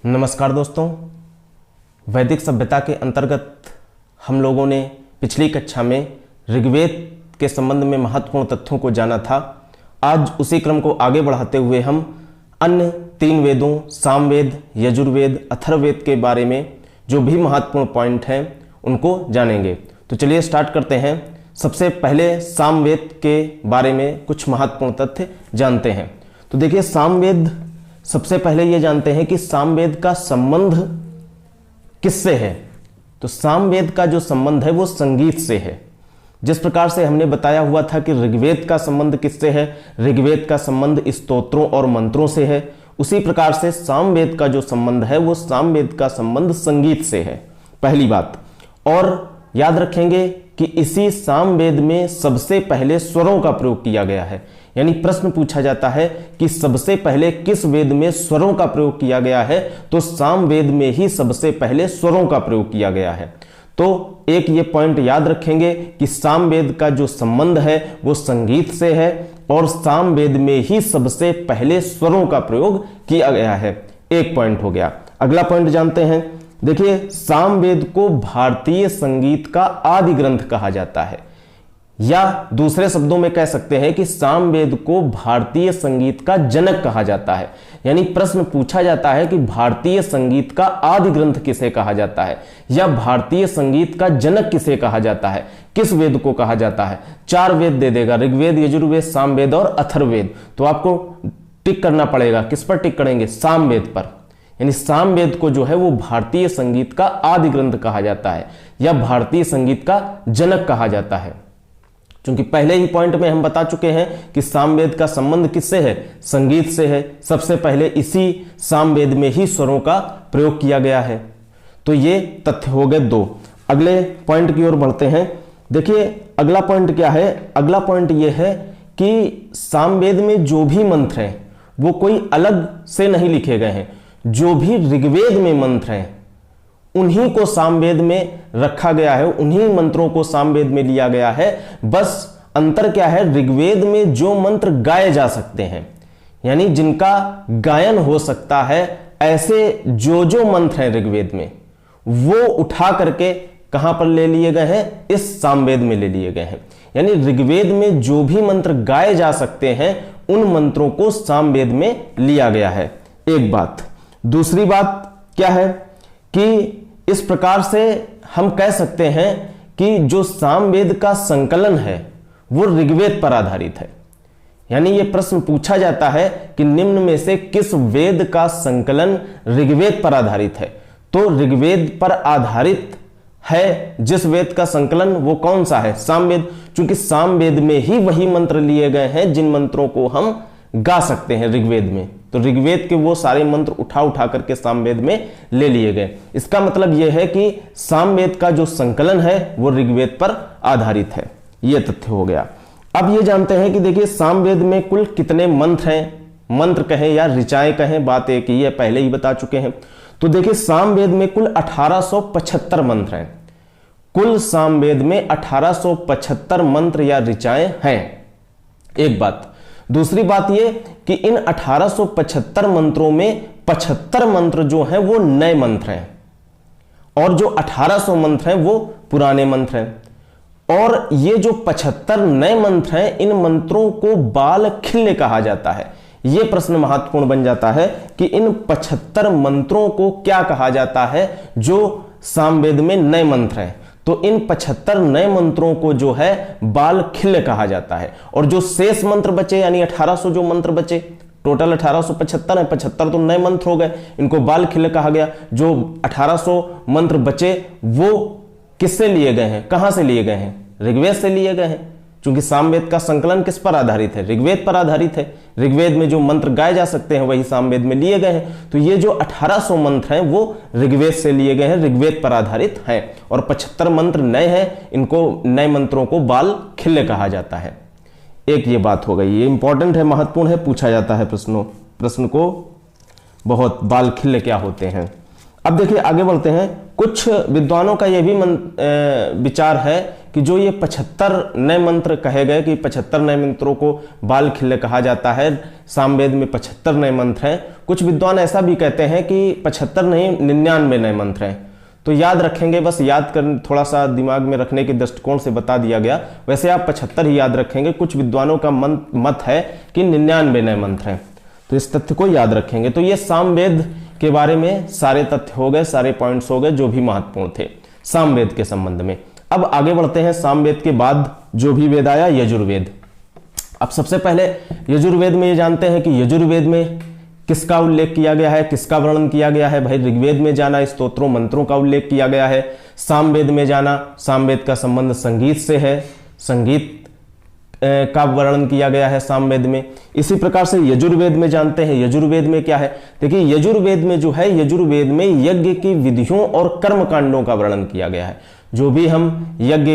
नमस्कार दोस्तों, वैदिक सभ्यता के अंतर्गत हम लोगों ने पिछली कक्षा में ऋग्वेद के संबंध में महत्वपूर्ण तथ्यों को जाना था। आज उसी क्रम को आगे बढ़ाते हुए हम अन्य 3 वेदों सामवेद, यजुर्वेद, अथर्ववेद के बारे में जो भी महत्वपूर्ण पॉइंट हैं उनको जानेंगे। तो चलिए स्टार्ट करते हैं। सबसे पहले सामवेद के बारे में कुछ महत्वपूर्ण तथ्य जानते हैं। तो देखिए, सामवेद, सबसे पहले ये जानते हैं कि सामवेद का संबंध किससे है। तो सामवेद का जो संबंध है वो संगीत से है। जिस प्रकार से हमने बताया हुआ था कि ऋग्वेद का संबंध किससे है, ऋग्वेद का संबंध स्तोत्रों और मंत्रों से है, उसी प्रकार से सामवेद का जो संबंध है वो सामवेद का संबंध संगीत से है, पहली बात। और याद रखेंगे कि इसी सामवेद में सबसे पहले स्वरों का प्रयोग किया गया है। यानी प्रश्न पूछा जाता है कि सबसे पहले किस वेद में स्वरों का प्रयोग किया गया है, तो सामवेद में ही सबसे पहले स्वरों का प्रयोग किया गया है। तो एक ये पॉइंट याद रखेंगे कि सामवेद का जो संबंध है वो संगीत से है और सामवेद में ही सबसे पहले स्वरों का प्रयोग किया गया है। एक पॉइंट हो गया। अगला पॉइंट जानते हैं। देखिए, सामवेद को भारतीय संगीत का आदि ग्रंथ कहा जाता है, या दूसरे शब्दों में कह सकते हैं कि सामवेद को भारतीय संगीत का जनक कहा जाता है। यानी प्रश्न पूछा जाता है कि भारतीय संगीत का आदि ग्रंथ किसे कहा जाता है, या भारतीय संगीत का जनक किसे कहा जाता है, किस वेद को कहा जाता है। 4 वेद दे देगा, ऋग्वेद, यजुर्वेद, सामवेद और अथर्ववेद। तो आपको टिक करना पड़ेगा। किस पर टिक करेंगे? सामवेद पर। यानी सामवेद को जो है वो भारतीय संगीत का आदि ग्रंथ कहा जाता है या भारतीय संगीत का जनक कहा जाता है। क्योंकि पहले ही पॉइंट में हम बता चुके हैं कि सामवेद का संबंध किससे है? संगीत से है। सबसे पहले इसी सामवेद में ही स्वरों का प्रयोग किया गया है। तो ये तथ्य हो गए 2। अगले पॉइंट की ओर बढ़ते हैं। देखिए, अगला पॉइंट क्या है? अगला पॉइंट ये है कि सामवेद में जो भी मंत्र हैं वो कोई अलग से नहीं लिखे गए हैं। जो भी ऋग्वेद में मंत्र हैं उन्हीं को सामवेद में रखा गया है, उन्हीं मंत्रों को सामवेद में लिया गया है। बस अंतर क्या है? ऋग्वेद में जो मंत्र गाए जा सकते हैं, यानी जिनका गायन हो सकता है, ऐसे जो मंत्र हैं ऋग्वेद में, वो उठा करके कहां पर ले लिए गए हैं? इस सामवेद में ले लिए गए हैं। यानी ऋग्वेद में जो भी मंत्र गाए जा सकते हैं उन मंत्रों को सामवेद में लिया गया है। एक बात। दूसरी बात क्या है कि इस प्रकार से हम कह सकते हैं कि जो सामवेद का संकलन है वो ऋग्वेद पर आधारित है। यानी ये प्रश्न पूछा जाता है कि निम्न में से किस वेद का संकलन ऋग्वेद पर आधारित है, तो ऋग्वेद पर आधारित है जिस वेद का संकलन वो कौन सा है? सामवेद। क्योंकि सामवेद में ही वही मंत्र लिए गए हैं जिन मंत्रों को हम गा सकते हैं ऋग्वेद में। तो ऋग्वेद के वो सारे मंत्र उठा करके सामवेद में ले लिए गए। इसका मतलब यह है कि सामवेद का जो संकलन है वो ऋग्वेद पर आधारित है। यह तथ्य हो गया। अब ये जानते हैं कि देखिए, सामवेद में कुल कितने मंत्र हैं? मंत्र कहें या ऋचाएं कहें, बात एक ही है, पहले ही बता चुके हैं। तो देखिए, सामवेद में कुल 1875 मंत्र हैं। कुल सामवेद में 1875 मंत्र या ऋचाएं हैं। एक बात। दूसरी बात यह कि इन 1875 मंत्रों में 75 मंत्र जो हैं वो नए मंत्र हैं और जो 1800 मंत्र हैं वो पुराने मंत्र हैं। और ये जो 75 नए मंत्र हैं, इन मंत्रों को बाल खिल्य कहा जाता है। यह प्रश्न महत्वपूर्ण बन जाता है कि इन 75 मंत्रों को क्या कहा जाता है जो सामवेद में नए मंत्र हैं। तो इन 75 नए मंत्रों को जो है बाल खिल्य कहा जाता है। और जो शेष मंत्र बचे, यानी 1800 जो मंत्र बचे, टोटल 1875 है, 75 तो नए मंत्र हो गए, इनको बाल खिल्य कहा गया। जो 1800 मंत्र बचे वो किससे लिए गए हैं? कहां से लिए गए हैं? ऋग्वेद से लिए गए हैं। क्योंकि सामवेद का संकलन किस पर आधारित है? ऋग्वेद पर आधारित है। ऋग्वेद में जो मंत्र गाए जा सकते हैं वही सामवेद में लिए गए हैं। तो ये जो 1800 मंत्र हैं वो ऋग्वेद से लिए गए हैं, ऋग्वेद पर आधारित हैं। और 75 मंत्र नए हैं, इनको नए मंत्रों को बाल खिल्य कहा जाता है। एक ये बात हो गई, ये इंपॉर्टेंट है, महत्वपूर्ण है, पूछा जाता है प्रश्न को बहुत, बाल खिल्य क्या होते हैं। अब देखिए आगे बढ़ते हैं। कुछ विद्वानों का यह भी विचार है कि जो ये 75 नए मंत्र कहे गए कि 75 नए मंत्रों को बाल खिल्य कहा जाता है, सामवेद में 75 नए मंत्र हैं। कुछ विद्वान ऐसा भी कहते हैं कि 75 नहीं 99 नए मंत्र हैं। तो याद रखेंगे, बस याद कर थोड़ा सा दिमाग में रखने के दृष्टिकोण से बता दिया गया। वैसे आप 75 ही याद रखेंगे। कुछ विद्वानों का मत है कि 99 नए मंत्र हैं, तो इस तथ्य को याद रखेंगे। तो ये सामवेद के बारे में सारे तथ्य हो गए, सारे पॉइंट्स हो गए जो भी महत्वपूर्ण थे सामवेद के संबंध में। अब आगे बढ़ते हैं। सामवेद के बाद जो भी वेद आया, यजुर्वेद। अब सबसे पहले यजुर्वेद में ये जानते हैं कि यजुर्वेद में किसका उल्लेख किया गया है, किसका वर्णन किया गया है। भाई ऋग्वेद में जाना, स्तोत्रों मंत्रों का उल्लेख किया गया है। सामवेद में जाना, सामवेद का संबंध संगीत से है, संगीत का वर्णन किया गया है सामवेद में। इसी प्रकार से यजुर्वेद में जानते हैं, यजुर्वेद में क्या है। देखिए यजुर्वेद में जो है, यजुर्वेद में यज्ञ की विधियों और कर्म कांडों का वर्णन किया गया है। जो भी हम यज्ञ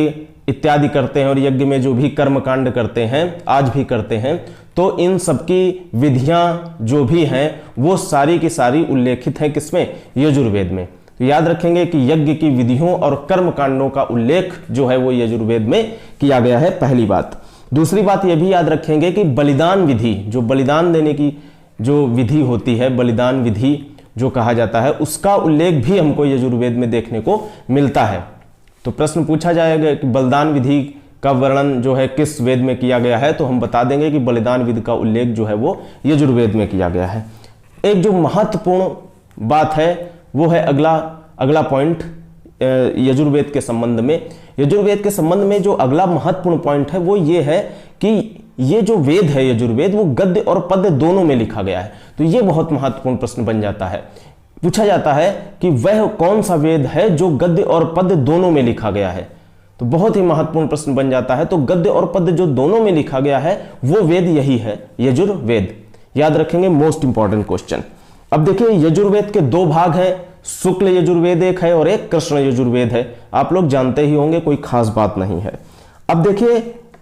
इत्यादि करते हैं और यज्ञ में जो भी कर्म कांड करते हैं, आज भी करते हैं, तो इन सबकी विधियां जो भी हैं वो सारी की सारी उल्लेखित हैं किसमें, यजुर्वेद में। तो याद रखेंगे कि यज्ञ की विधियों और कर्म कांडों का उल्लेख जो है वो यजुर्वेद में किया गया है, पहली बात। दूसरी बात यह भी याद रखेंगे कि बलिदान विधि, जो बलिदान देने की जो विधि होती है, बलिदान विधि जो कहा जाता है, उसका उल्लेख भी हमको यजुर्वेद में देखने को मिलता है। तो प्रश्न पूछा जाएगा कि बलिदान विधि का वर्णन जो है किस वेद में किया गया है, तो हम बता देंगे कि बलिदान विधि का उल्लेख जो है वो यजुर्वेद में किया गया है। एक जो महत्वपूर्ण बात है वो है अगला पॉइंट यजुर्वेद के संबंध में। यजुर्वेद के संबंध में जो अगला महत्वपूर्ण पॉइंट है वो ये है कि ये जो वेद है यजुर्वेद, वो गद्य और पद्य दोनों में लिखा गया है। तो ये बहुत महत्वपूर्ण प्रश्न बन जाता है। पूछा जाता है कि वह कौन सा वेद है जो गद्य और पद्य दोनों में लिखा गया है। तो बहुत ही महत्वपूर्ण प्रश्न बन जाता है। तो गद्य और पद्य जो दोनों में लिखा गया है वो वेद यही है, यजुर्वेद। याद रखेंगे, मोस्ट इंपॉर्टेंट क्वेश्चन। अब देखिए यजुर्वेद के दो भाग हैं, शुक्ल यजुर्वेद एक है और एक कृष्ण यजुर्वेद है। आप लोग जानते ही होंगे, कोई खास बात नहीं है। अब देखिए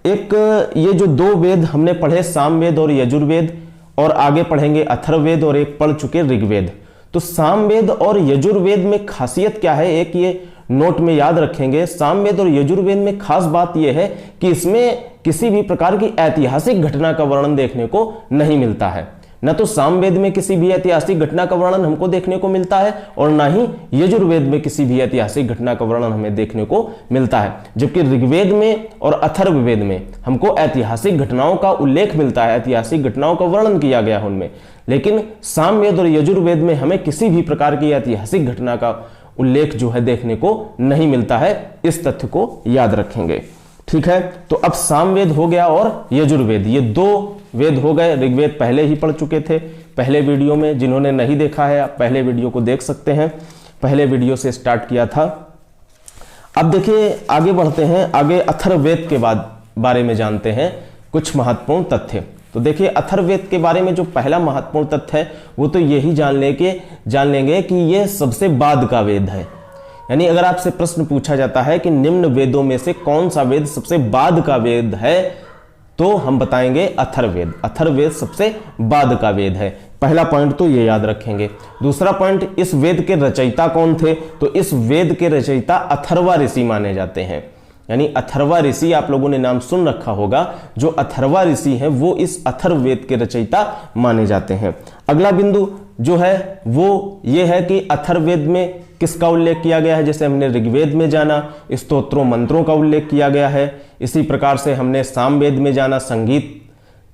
एक ये जो दो वेद हमने पढ़े, सामवेद और यजुर्वेद, और आगे पढ़ेंगे अथर्ववेद, और एक पढ़ चुके ऋग्वेद। तो सामवेद और यजुर्वेद में खासियत क्या है, एक ये नोट में याद रखेंगे। सामवेद और यजुर्वेद में खास बात यह है कि इसमें किसी भी प्रकार की ऐतिहासिक घटना का वर्णन देखने को नहीं मिलता है। न तो सामवेद में किसी भी ऐतिहासिक घटना का वर्णन हमको देखने को मिलता है और ना ही यजुर्वेद में किसी भी ऐतिहासिक घटना का वर्णन हमें देखने को मिलता है। जबकि ऋग्वेद में और अथर्ववेद में हमको ऐतिहासिक घटनाओं का उल्लेख मिलता है, ऐतिहासिक घटनाओं का वर्णन किया गया है उनमें। लेकिन सामवेद और यजुर्वेद में हमें किसी भी प्रकार की ऐतिहासिक घटना का उल्लेख जो है देखने को नहीं मिलता है। इस तथ्य को याद रखेंगे, ठीक है। तो अब सामवेद हो गया और यजुर्वेद, ये दो वेद हो गए। ऋग्वेद पहले ही पढ़ चुके थे पहले वीडियो में, जिन्होंने नहीं देखा है आप पहले वीडियो को देख सकते हैं, पहले वीडियो से स्टार्ट किया था। अब देखिए आगे बढ़ते हैं, आगे अथर्ववेद के बारे में जानते हैं कुछ महत्वपूर्ण तथ्य। तो देखिए अथर्ववेद के बारे में जो पहला महत्वपूर्ण तथ्य है वो तो यही जान लेंगे कि यह सबसे बाद का वेद है। यानी अगर आपसे प्रश्न पूछा जाता है कि निम्न वेदों में से कौन सा वेद सबसे बाद का वेद है, तो हम बताएंगे अथर्ववेद। अथर्ववेद सबसे बाद का वेद है। पहला पॉइंट तो ये याद रखेंगे। दूसरा पॉइंट, इस वेद के रचयिता कौन थे, तो इस वेद के रचयिता अथर्वा ऋषि माने जाते हैं। यानी अथर्वा ऋषि, आप लोगों ने नाम सुन रखा होगा, जो अथर्वा ऋषि हैं वो इस अथर्ववेद के रचयिता माने जाते हैं। अगला बिंदु जो है वो ये है कि अथर्ववेद में किसका उल्लेख किया गया है। जैसे हमने ऋग्वेद में जाना, स्तोत्रों मंत्रों का उल्लेख किया गया है। इसी प्रकार से हमने सामवेद में जाना, संगीत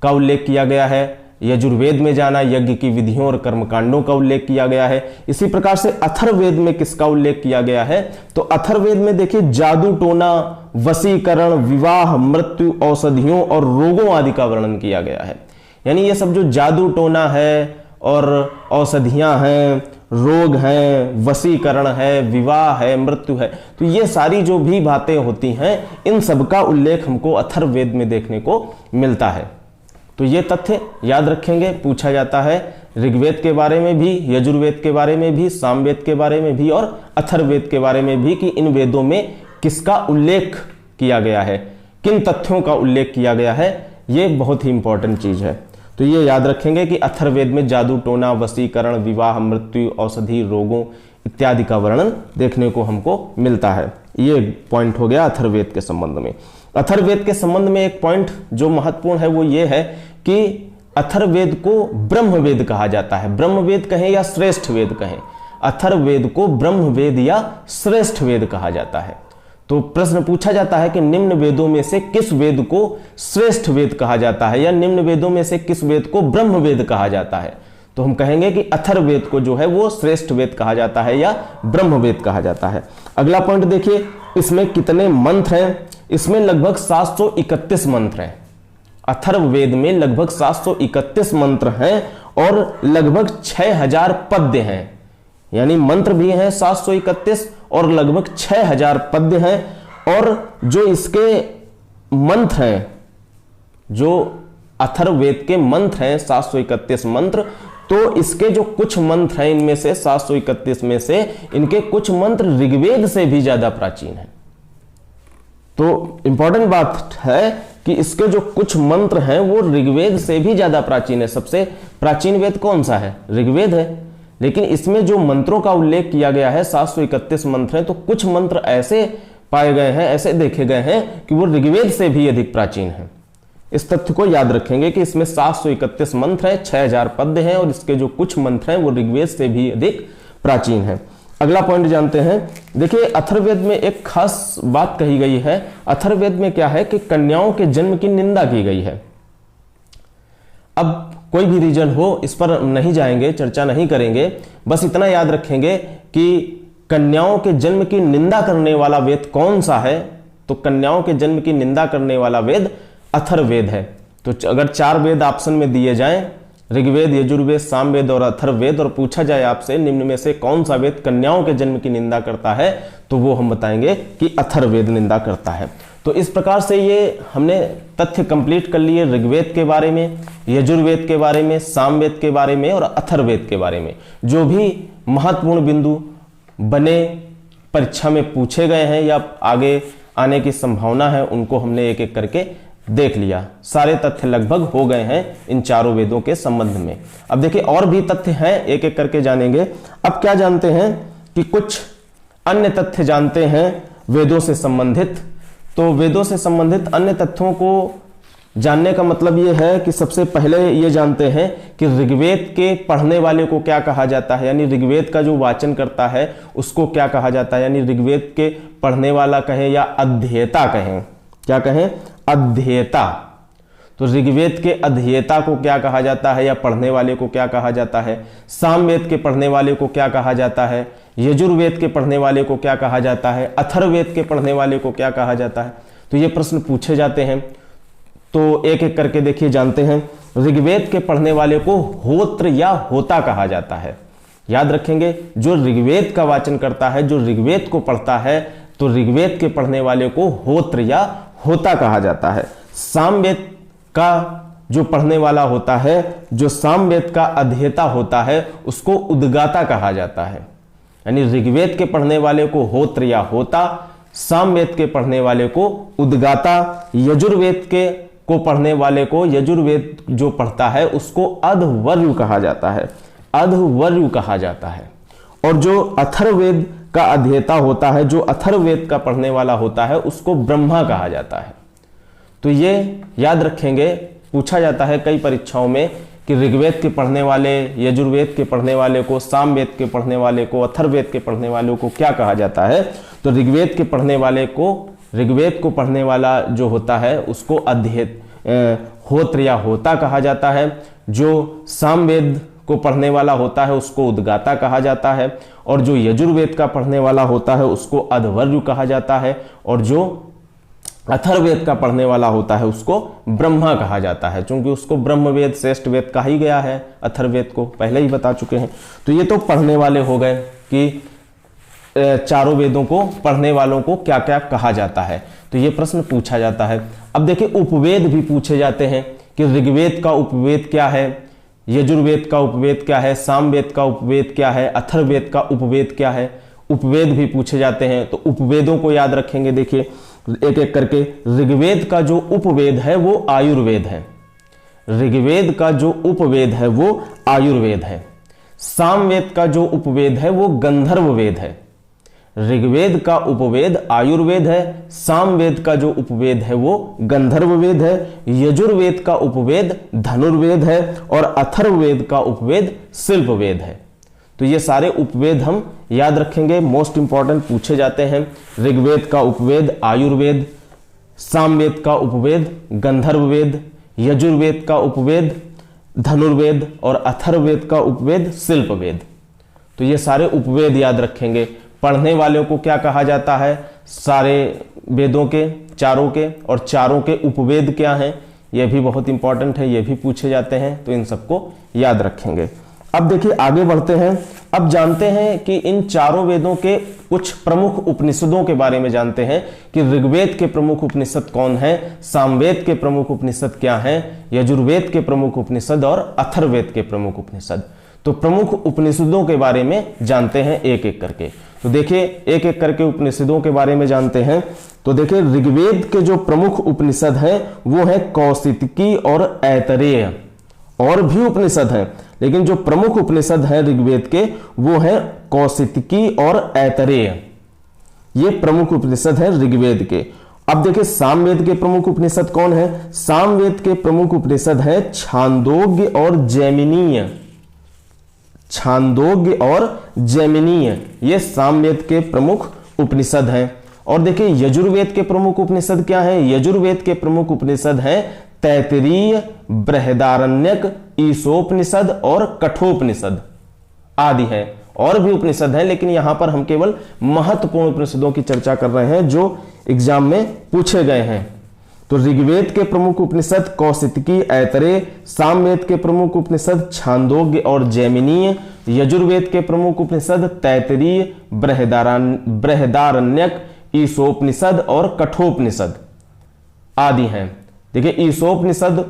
का उल्लेख किया गया है। यजुर्वेद में जाना, यज्ञ की विधियों और कर्मकांडों का उल्लेख किया गया है। इसी प्रकार से अथर्ववेद में किसका उल्लेख किया गया है, तो अथर्ववेद में देखिए जादू टोना, वशीकरण, विवाह, मृत्यु, औषधियों और रोगों आदि का वर्णन किया गया है। यानी ये सब जो जादू टोना है और औषधियां हैं, रोग हैं, वशीकरण है, विवाह है, मृत्यु है, तो ये सारी जो भी बातें होती हैं इन सब का उल्लेख हमको अथर्ववेद में देखने को मिलता है। तो ये तथ्य याद रखेंगे। पूछा जाता है ऋग्वेद के बारे में भी, यजुर्वेद के बारे में भी, सामवेद के बारे में भी और अथर्ववेद के बारे में भी कि इन वेदों में किसका उल्लेख किया गया है, किन तथ्यों का उल्लेख किया गया है। ये बहुत ही इंपॉर्टेंट चीज है। तो ये याद रखेंगे कि अथर्ववेद में जादू टोना वशीकरण विवाह मृत्यु औषधि रोगों इत्यादि का वर्णन देखने को हमको मिलता है। ये पॉइंट हो गया अथर्ववेद के संबंध में। अथर्ववेद के संबंध में एक पॉइंट जो महत्वपूर्ण है वो ये है कि अथर्ववेद को ब्रह्मवेद कहा जाता है। ब्रह्मवेद कहें या श्रेष्ठ वेद कहें, अथर्ववेद को ब्रह्मवेद या श्रेष्ठ वेद कहा जाता है। तो प्रश्न पूछा जाता है कि निम्न वेदों में से किस वेद को श्रेष्ठ वेद कहा जाता है या निम्न वेदों में से किस वेद को ब्रह्मवेद कहा जाता है। तो हम कहेंगे कि अथर्ववेद को जो है वो श्रेष्ठ वेद कहा जाता है या ब्रह्मवेद कहा जाता है। अगला पॉइंट देखिए, इसमें कितने मंत्र हैं? इसमें लगभग 731 मंत्र हैं। अथर्ववेद में लगभग 731 मंत्र हैं और लगभग 6000 पद्य हैं, यानी मंत्र भी हैं 731 और लगभग 6000 पद्य हैं। और जो इसके मंत्र हैं, जो अथर्ववेद के मंत्र हैं 731 मंत्र, तो इसके जो कुछ मंत्र हैं इनमें से 731 में से इनके कुछ मंत्र ऋग्वेद से भी ज्यादा प्राचीन हैं। तो इंपॉर्टेंट बात है कि इसके जो कुछ मंत्र हैं वो ऋग्वेद से भी ज्यादा प्राचीन है। सबसे प्राचीन वेद कौन सा है? ऋग्वेद है। लेकिन इसमें जो मंत्रों का उल्लेख किया गया है 731 मंत्र हैं, तो कुछ मंत्र ऐसे पाए गए हैं, ऐसे देखे गए हैं कि वो ऋग्वेद से भी अधिक प्राचीन हैं। इस तथ्य को याद रखेंगे कि इसमें 731 मंत्र हैं, 6000 पद्य हैं और इसके जो कुछ मंत्र हैं वो ऋग्वेद से भी अधिक प्राचीन हैं। अगला पॉइंट जानते हैं। देखिए अथर्ववेद में एक खास बात कही गई है। अथर्ववेद में क्या है कि कन्याओं के जन्म की निंदा की गई है। अब कोई भी रीजन हो इस पर नहीं जाएंगे, चर्चा नहीं करेंगे, बस इतना याद रखेंगे कि कन्याओं के जन्म की निंदा करने वाला वेद कौन सा है। तो कन्याओं के जन्म की निंदा करने वाला वेद अथर्ववेद है। तो अगर 4 वेद ऑप्शन में दिए जाएं, ऋग्वेद, यजुर्वेद, सामवेद और अथर्ववेद, और पूछा जाए आपसे निम्न में से कौन सा वेद कन्याओं के जन्म की निंदा करता है, तो वो हम बताएंगे कि अथर्ववेद निंदा करता है। तो इस प्रकार से ये हमने तथ्य कंप्लीट कर लिए ऋग्वेद के बारे में, यजुर्वेद के बारे में, सामवेद के बारे में और अथर्ववेद के बारे में। जो भी महत्वपूर्ण बिंदु बने, परीक्षा में पूछे गए हैं या आगे आने की संभावना है, उनको हमने एक एक करके देख लिया। सारे तथ्य लगभग हो गए हैं इन चारों वेदों के संबंध में। अब देखिए और भी तथ्य हैं, एक एक करके जानेंगे। अब क्या जानते हैं कि कुछ अन्य तथ्य जानते हैं वेदों से संबंधित। तो वेदों से संबंधित अन्य तथ्यों को जानने का मतलब यह है कि सबसे पहले ये जानते हैं कि ऋग्वेद के पढ़ने वाले को क्या कहा जाता है, यानी ऋग्वेद का जो वाचन करता है उसको क्या कहा जाता है, यानी ऋग्वेद के पढ़ने वाला कहें या अध्येता कहें, क्या कहें, अध्येता। तो ऋग्वेद के अध्येता को क्या कहा जाता है या पढ़ने वाले को क्या कहा जाता है, सामवेद के पढ़ने वाले को क्या कहा जाता है, यजुर्वेद के पढ़ने वाले को क्या कहा जाता है, अथर्ववेद के पढ़ने वाले को क्या कहा जाता है। तो ये प्रश्न पूछे जाते हैं। तो एक एक करके देखिए जानते हैं। ऋग्वेद के पढ़ने वाले को होत्र या होता कहा जाता है। याद रखेंगे, जो ऋग्वेद का वाचन करता है, जो ऋग्वेद को पढ़ता है, तो ऋग्वेद के पढ़ने वाले को होत्र या होता कहा जाता है। सामवेद का जो पढ़ने वाला होता है, जो सामवेद का अध्येता होता है, उसको उद्गाता कहा जाता है। यानी ऋग्वेद के पढ़ने वाले को होत्र या होता, सामवेद के पढ़ने वाले को उद्गाता, यजुर्वेद के को पढ़ने वाले को, यजुर्वेद जो पढ़ता है उसको अधवर्यु कहा जाता है, अधवर्यु कहा जाता है। और जो अथर्ववेद का अध्येता होता है, जो अथर्ववेद का पढ़ने वाला होता है, उसको ब्रह्मा कहा जाता है। तो ये याद रखेंगे, पूछा जाता है कई परीक्षाओं में कि ऋग्वेद के पढ़ने वाले, यजुर्वेद के पढ़ने वाले को, सामवेद के पढ़ने वाले को, अथर्ववेद के पढ़ने वाले को क्या कहा जाता है। तो ऋग्वेद के पढ़ने वाले को, ऋग्वेद को पढ़ने वाला जो होता है उसको होत्र या होता कहा जाता है। जो सामवेद को पढ़ने वाला होता है उसको उद्गाता कहा जाता है। और जो यजुर्वेद का पढ़ने वाला होता है उसको अधवर्यु कहा जाता है। और जो अथर्ववेद का पढ़ने वाला होता है उसको ब्रह्मा कहा जाता है, क्योंकि उसको ब्रह्मवेद श्रेष्ठ वेद कहा ही गया है, अथर्ववेद को पहले ही बता चुके हैं। तो ये तो पढ़ने वाले हो गए कि चारों वेदों को पढ़ने वालों को क्या क्या कहा जाता है। तो ये प्रश्न पूछा जाता है। अब देखिए उपवेद भी पूछे जाते हैं कि ऋग्वेद का उपवेद क्या है, यजुर्वेद का उपवेद क्या है, सामवेद का उपवेद क्या है, अथर्ववेद का उपवेद क्या है। उपवेद भी पूछे जाते हैं। तो उपवेदों को याद रखेंगे, देखिए एक एक करके। ऋग्वेद का जो उपवेद है वो आयुर्वेद है। ऋग्वेद का जो उपवेद है वो आयुर्वेद है, सामवेद का जो उपवेद है वो गंधर्व वेद है। ऋग्वेद का उपवेद आयुर्वेद है, सामवेद का जो उपवेद है वो गंधर्व वेद है, यजुर्वेद का उपवेद धनुर्वेद है और अथर्ववेद का उपवेद शिल्प वेद है। तो ये सारे उपवेद हम याद रखेंगे, मोस्ट इंपॉर्टेंट पूछे जाते हैं। ऋग्वेद का उपवेद आयुर्वेद, सामवेद का उपवेद गंधर्व वेद, यजुर्वेद का उपवेद धनुर्वेद और अथर्ववेद का उपवेद शिल्प वेद। तो ये सारे उपवेद याद रखेंगे। पढ़ने वालों को क्या कहा जाता है? सारे वेदों के, चारों के, और चारों के उपवेद क्या हैं, ये भी बहुत इंपॉर्टेंट है, ये भी पूछे जाते हैं, तो इन सबको याद रखेंगे। अब देखिए आगे बढ़ते हैं। अब जानते हैं कि इन चारों वेदों के कुछ प्रमुख उपनिषदों के बारे में जानते हैं कि ऋग्वेद के प्रमुख उपनिषद कौन है, सामवेद के प्रमुख उपनिषद क्या हैं, यजुर्वेद के प्रमुख उपनिषद और अथर्ववेद के प्रमुख उपनिषद। तो प्रमुख उपनिषदों के बारे में जानते हैं एक एक करके। तो देखिए एक एक करके उपनिषदों के बारे में जानते हैं। तो देखिए ऋग्वेद के जो प्रमुख उपनिषद हैं वो है कौशितकी और ऐतरेय। और भी उपनिषद हैं, लेकिन जो प्रमुख उपनिषद है ऋग्वेद के वो है कौशितकी और ऐतरेय। ये प्रमुख उपनिषद है ऋग्वेद के। अब देखिए सामवेद के प्रमुख उपनिषद कौन है? सामवेद के प्रमुख उपनिषद है छांदोग्य और जैमिनीय। छांदोग्य और जैमिनीय ये सामवेद के प्रमुख उपनिषद हैं। और देखिए यजुर्वेद के प्रमुख उपनिषद क्या है? यजुर्वेद के प्रमुख उपनिषद हैं तैत्तिरीय, बृहदारण्यक, ईशोपनिषद और कठोपनिषद आदि हैं। और भी उपनिषद हैं, लेकिन यहां पर हम केवल महत्वपूर्ण उपनिषदों की चर्चा कर रहे हैं जो एग्जाम में पूछे गए हैं। तो ऋग्वेद के प्रमुख उपनिषद कौशितकी, ऐतरेय, सामवेद के प्रमुख उपनिषद छांदोग्य और जैमिनीय, यजुर्वेद के प्रमुख उपनिषद तैत्तिरीय, बृहदारण्यक, ईशोपनिषद और कठोपनिषद आदि हैं। देखिए ईशोपनिषद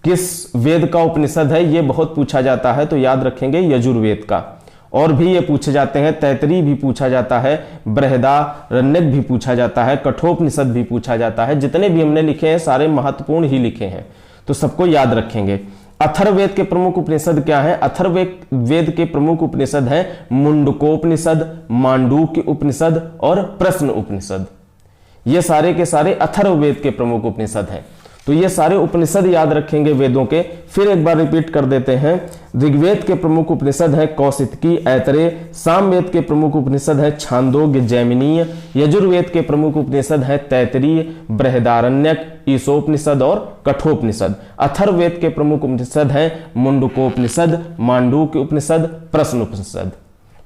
किस वेद का उपनिषद है ये बहुत पूछा जाता है, तो याद रखेंगे यजुर्वेद का। और भी ये पूछे जाते हैं, तैत्तिरीय भी पूछा जाता है, बृहदारण्यक भी पूछा जाता है, कठोपनिषद भी पूछा जाता है। जितने भी हमने लिखे हैं सारे महत्वपूर्ण ही लिखे हैं, तो सबको याद रखेंगे। अथर्ववेद के प्रमुख उपनिषद क्या है? अथर्ववेद के प्रमुख उपनिषद है मुंडकोपनिषद, मांडूक्य उपनिषद और प्रश्न उपनिषद। ये सारे के सारे अथर्ववेद के प्रमुख उपनिषद हैं। तो ये सारे उपनिषद याद रखेंगे वेदों के। फिर एक बार रिपीट कर देते हैं। ऋग्वेद के प्रमुख उपनिषद है कौशितकी, ऐतरेय, सामवेद के प्रमुख उपनिषद है छांदोग्य, जैमिनीय, यजुर्वेद के प्रमुख उपनिषद है तैत्तिरीय, बृहदारण्यक, ईशोपनिषद और कठोपनिषद। अथर्ववेद के प्रमुख उपनिषद है मुंडकोपनिषद, मांडूक्य उपनिषद, प्रश्न उपनिषद।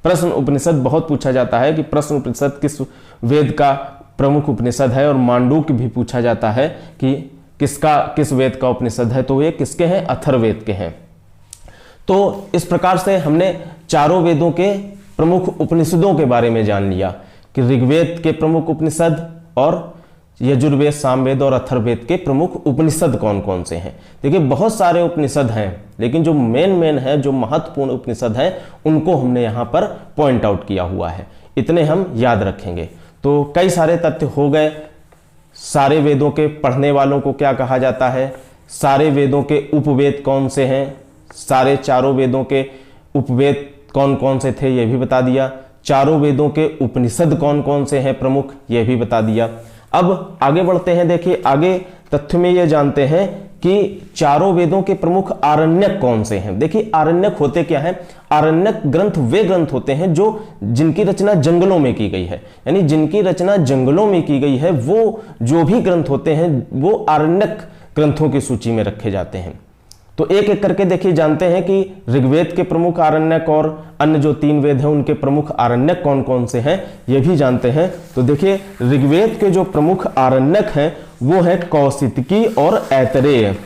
प्रश्न उपनिषद बहुत पूछा जाता है कि प्रश्न उपनिषद किस वेद का प्रमुख उपनिषद है, और मांडूक्य भी पूछा जाता है कि किस वेद का उपनिषद है, तो ये किसके हैं? अथर्ववेद के हैं। तो इस प्रकार से हमने चारों वेदों के प्रमुख उपनिषदों के बारे में जान लिया कि ऋग्वेद के प्रमुख उपनिषद और यजुर्वेद, सामवेद और अथर्ववेद के प्रमुख उपनिषद कौन कौन से हैं। देखिए बहुत सारे उपनिषद हैं, लेकिन जो मेन है, जो महत्वपूर्ण उपनिषद हैं, उनको हमने यहाँ पर पॉइंट आउट किया हुआ है। इतने हम याद रखेंगे। तो कई सारे तथ्य हो गए। सारे वेदों के पढ़ने वालों को क्या कहा जाता है, सारे वेदों के उपवेद कौन से हैं, सारे चारों वेदों के उपवेद कौन कौन से थे ये भी बता दिया, चारों वेदों के उपनिषद कौन कौन से हैं प्रमुख ये भी बता दिया। अब आगे बढ़ते हैं। देखिए आगे तथ्य में ये जानते हैं कि चारों वेदों के प्रमुख आरण्यक कौन से हैं। देखिए आरण्यक होते क्या है? आरण्यक ग्रंथ वे ग्रंथ होते हैं जो जिनकी रचना जंगलों में की गई है, यानी जिनकी रचना जंगलों में की गई है वो जो भी ग्रंथ होते हैं वो आरण्यक ग्रंथों की सूची में रखे जाते हैं। तो एक एक करके देखिए जानते हैं कि ऋग्वेद के प्रमुख आरण्यक और अन्य जो 3 वेद हैं उनके प्रमुख आरण्यक कौन कौन से हैं ये भी जानते हैं। तो देखिए ऋग्वेद के जो प्रमुख आरण्यक हैं वो है कौशितकी और ऐतरेय।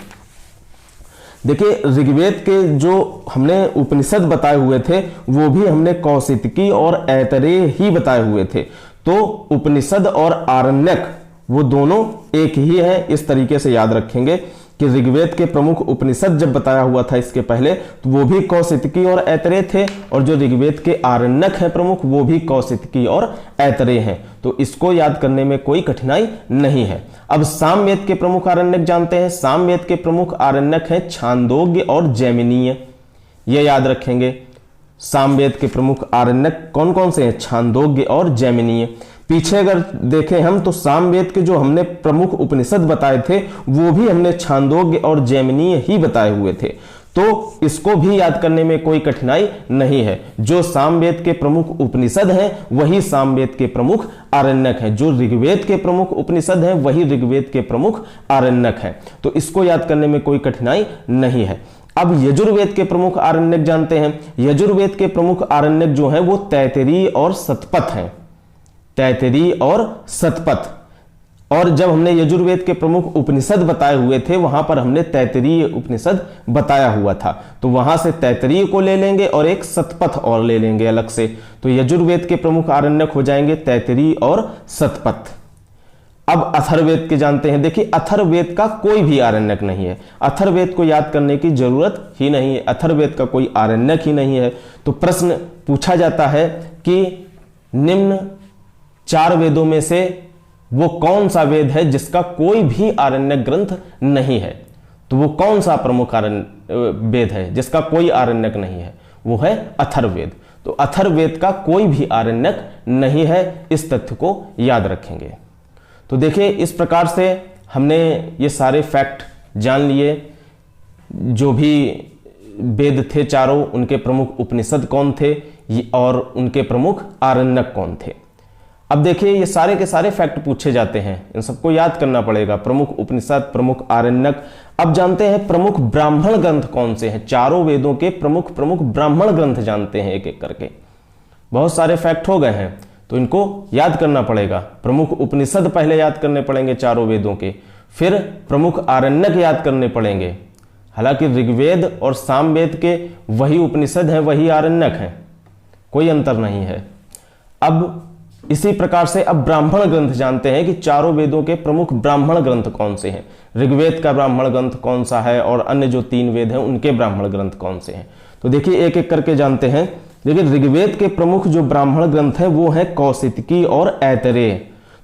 देखिए ऋग्वेद के जो हमने उपनिषद बताए हुए थे वो भी हमने कौशितकी और ऐतरेय ही बताए हुए थे। तो उपनिषद और आरण्यक वो दोनों एक ही है, इस तरीके से याद रखेंगे कि ऋग्वेद के प्रमुख उपनिषद जब बताया हुआ था इसके पहले, तो वो भी कौशितकी और ऐतरेय थे, और जो ऋग्वेद के आरण्यक हैं प्रमुख, वो भी कौशितकी और ऐतरेय हैं। तो इसको याद करने में कोई कठिनाई नहीं है। अब सामवेद के प्रमुख आरण्यक जानते हैं। सामवेद के प्रमुख आरण्यक हैं छांदोग्य और जैमिनीय, ये याद रखेंगे। सामवेद के प्रमुख आरण्यक कौन कौन से हैं? छांदोग्य और जैमिनीय। पीछे अगर देखें हम तो सामवेद के जो हमने प्रमुख उपनिषद बताए थे वो भी हमने छांदोग्य और जैमिनीय ही बताए हुए थे, तो इसको भी याद करने में कोई कठिनाई नहीं है। जो सामवेद के प्रमुख उपनिषद हैं वही सामवेद के प्रमुख आरण्यक हैं, जो ऋग्वेद के प्रमुख उपनिषद हैं वही ऋग्वेद के प्रमुख आरण्यक हैं, तो इसको याद करने में कोई कठिनाई नहीं है। अब यजुर्वेद के प्रमुख आरण्यक जानते हैं। यजुर्वेद के प्रमुख आरण्यक जो हैं वो तैतरीय और शतपथ हैं, तैतरीय और शतपथ। और जब हमने यजुर्वेद के प्रमुख उपनिषद बताए हुए थे वहां पर हमने तैतरीय उपनिषद बताया हुआ था, तो वहां से तैतरीय को ले लेंगे और एक शतपथ और ले लेंगे अलग से, तो यजुर्वेद के प्रमुख आरण्यक हो जाएंगे तैतरीय और शतपथ। अब अथर्ववेद के जानते हैं। देखिए अथर्ववेद का कोई भी आरण्यक नहीं है, अथर्ववेद को याद करने की जरूरत ही नहीं है, अथर्ववेद का कोई आरण्यक ही नहीं है। तो प्रश्न पूछा जाता है कि निम्न 4 वेदों में से वो कौन सा वेद है जिसका कोई भी आरण्यक ग्रंथ नहीं है? तो वो कौन सा प्रमुख वेद है जिसका कोई आरण्यक नहीं है? वो है अथर्ववेद। तो अथर्ववेद का कोई भी आरण्यक नहीं है, इस तथ्य को याद रखेंगे। तो देखिए इस प्रकार से हमने ये सारे फैक्ट जान लिए। जो भी वेद थे चारों, उनके प्रमुख उपनिषद कौन थे और उनके प्रमुख आरण्यक कौन थे। अब देखिए ये सारे के सारे फैक्ट पूछे जाते हैं, इन सबको याद करना पड़ेगा। प्रमुख उपनिषद, प्रमुख आरण्यक। अब जानते हैं प्रमुख ब्राह्मण ग्रंथ कौन से हैं। चारों वेदों के प्रमुख ब्राह्मण ग्रंथ जानते हैं एक एक करके। बहुत सारे फैक्ट हो गए हैं तो इनको याद करना पड़ेगा। प्रमुख उपनिषद पहले याद करने पड़ेंगे चारों वेदों के, फिर प्रमुख आरण्यक याद करने पड़ेंगे। हालांकि ऋग्वेद और सामवेद के वही उपनिषद हैं, वही आरण्यक हैं, कोई अंतर नहीं है। अब इसी प्रकार से अब ब्राह्मण ग्रंथ जानते हैं कि चारों वेदों के प्रमुख ब्राह्मण ग्रंथ कौन से हैं। ऋग्वेद का ब्राह्मण ग्रंथ कौन सा है और अन्य जो 3 वेद हैं उनके ब्राह्मण ग्रंथ कौन से हैं। तो देखिए एक एक करके जानते हैं। देखिए ऋग्वेद के प्रमुख जो ब्राह्मण ग्रंथ हैं वो है कौशितकी और ऐतरेय।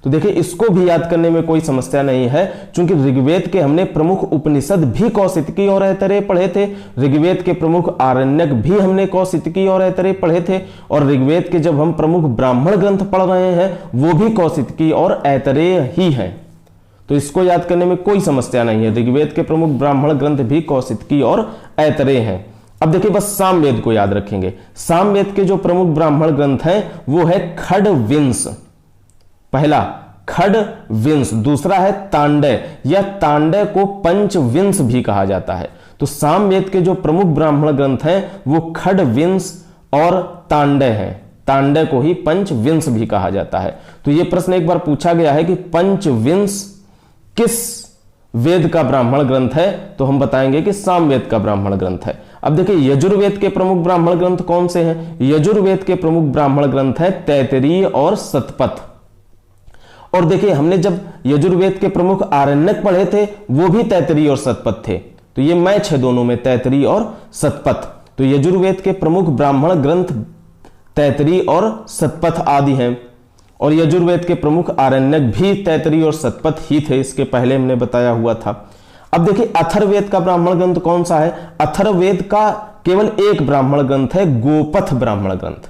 तो देखिए इसको भी याद करने में कोई समस्या नहीं है, क्योंकि ऋग्वेद के हमने प्रमुख उपनिषद भी कौशितकी और ऐतरेय पढ़े थे, ऋग्वेद के प्रमुख आरण्यक भी हमने कौशितकी और ऐतरेय पढ़े थे, और ऋग्वेद के जब हम प्रमुख ब्राह्मण ग्रंथ पढ़ रहे हैं वो भी कौशितकी और ऐतरेय ही हैं। तो इसको याद करने में कोई समस्या नहीं है, ऋग्वेद के प्रमुख ब्राह्मण ग्रंथ भी कौशितकी और ऐतरेय हैं। अब देखिए बस सामवेद को याद रखेंगे। सामवेद के जो प्रमुख ब्राह्मण ग्रंथ हैं वो है खडविंश। पहला खडविंश, दूसरा है तांडय, या तांडय को पंचविंश भी कहा जाता है। तो सामवेद के जो प्रमुख ब्राह्मण ग्रंथ हैं वो खडविंश और तांडय हैं, तांडय को ही पंचविंश भी कहा जाता है। तो ये प्रश्न एक बार पूछा गया है कि पंचविंश किस वेद का ब्राह्मण ग्रंथ है, तो हम बताएंगे कि सामवेद का ब्राह्मण ग्रंथ है। अब देखिए यजुर्वेद के प्रमुख ब्राह्मण ग्रंथ कौन से हैं। यजुर्वेद के प्रमुख ब्राह्मण ग्रंथ हैं तैतरीय और शतपथ। और देखिए हमने जब यजुर्वेद के प्रमुख आरण्यक पढ़े थे वो भी तैतरीय और शतपथ थे, तो ये मैच है दोनों में, तैतरीय और शतपथ। तो यजुर्वेद के प्रमुख ब्राह्मण ग्रंथ तैतरीय और शतपथ आदि हैं, और यजुर्वेद के प्रमुख आरण्यक भी तैतरीय और शतपथ ही थे, इसके पहले हमने बताया हुआ था। अब देखिए अथर्ववेद का ब्राह्मण ग्रंथ कौन सा है। अथर्ववेद का केवल एक ब्राह्मण ग्रंथ है, गोपथ ब्राह्मण ग्रंथ।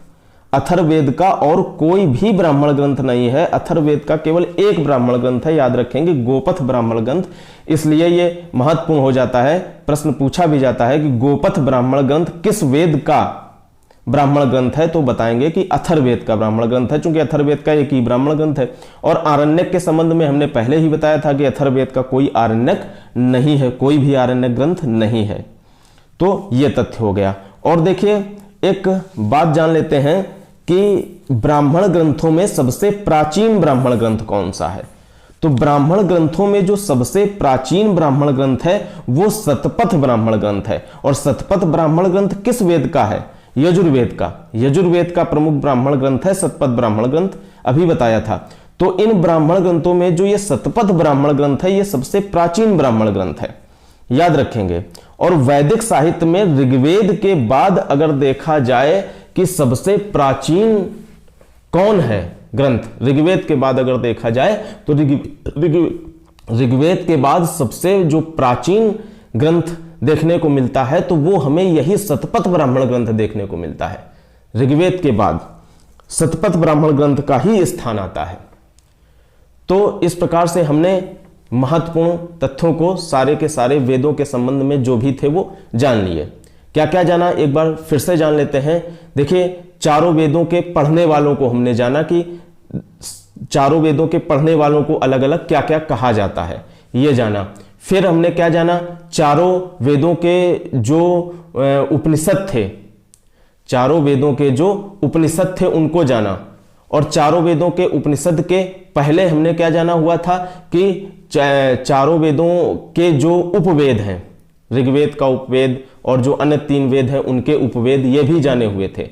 अथर्ववेद का और कोई भी ब्राह्मण ग्रंथ नहीं है, अथर्ववेद का केवल एक ब्राह्मण ग्रंथ है, याद रखेंगे गोपथ ब्राह्मण ग्रंथ। इसलिए ये महत्वपूर्ण हो जाता है, प्रश्न पूछा भी जाता है कि गोपथ ब्राह्मण ग्रंथ किस वेद का ब्राह्मण ग्रंथ है, तो बताएंगे कि अथर्ववेद का ब्राह्मण ग्रंथ है, क्योंकि अथर्ववेद का एक ही ब्राह्मण ग्रंथ है। और आरण्यक के संबंध में हमने पहले ही बताया था कि अथर्ववेद का कोई आरण्यक नहीं है, कोई भी आरण्यक ग्रंथ नहीं है। तो यह तथ्य हो गया। और देखिए एक बात जान लेते हैं कि ब्राह्मण ग्रंथों में सबसे प्राचीन ब्राह्मण ग्रंथ कौन सा है। तो ब्राह्मण ग्रंथों में जो सबसे प्राचीन ब्राह्मण ग्रंथ है वो शतपथ ब्राह्मण ग्रंथ है। और शतपथ ब्राह्मण ग्रंथ किस वेद का है। यजुर्वेद का। यजुर्वेद का प्रमुख ब्राह्मण ग्रंथ है शतपथ ब्राह्मण ग्रंथ, अभी बताया था। तो इन ब्राह्मण ग्रंथों में जो ये शतपथ ब्राह्मण ग्रंथ है ये सबसे प्राचीन ब्राह्मण ग्रंथ है। याद रखेंगे। और वैदिक साहित्य में ऋग्वेद के बाद अगर देखा जाए कि सबसे प्राचीन कौन है ग्रंथ, ऋग्वेद के बाद अगर देखा जाए तो ऋग्वेद के बाद सबसे जो प्राचीन ग्रंथ देखने को मिलता है तो वो हमें यही शतपथ ब्राह्मण ग्रंथ देखने को मिलता है। ऋग्वेद के बाद शतपथ ब्राह्मण ग्रंथ का ही स्थान आता है। तो इस प्रकार से हमने महत्वपूर्ण तथ्यों को सारे के सारे वेदों के संबंध में जो भी थे वो जान लिए। क्या क्या जाना, एक बार फिर से जान लेते हैं। देखिए, चारों वेदों के पढ़ने वालों को हमने जाना कि चारों वेदों के पढ़ने वालों को अलग अलग क्या क्या कहा जाता है, ये जाना। फिर हमने क्या जाना, चारों वेदों के जो उपनिषद थे, चारों वेदों के जो उपनिषद थे उनको जाना। और चारों वेदों के उपनिषद के पहले हमने क्या जाना हुआ था कि चारों वेदों के जो उपवेद हैं, ऋग्वेद का उपवेद और जो अन्य 3 वेद हैं उनके उपवेद, ये भी जाने हुए थे।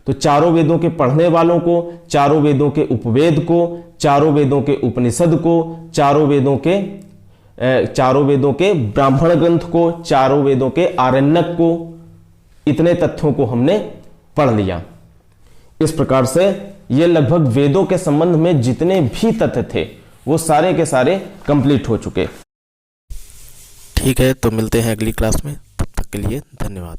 तो चारों वेदों के पढ़ने वालों को, चारों वेदों के उपवेद को, चारों वेदों के उपनिषद को, चारों वेदों के ब्राह्मण ग्रंथ को, चारों वेदों के आरण्यक को, इतने तथ्यों को हमने पढ़ लिया। इस प्रकार से ये लगभग वेदों के संबंध में जितने भी तथ्य थे वो सारे के सारे कंप्लीट हो चुके। ठीक है, तो मिलते हैं अगली क्लास में, तब तक के लिए धन्यवाद।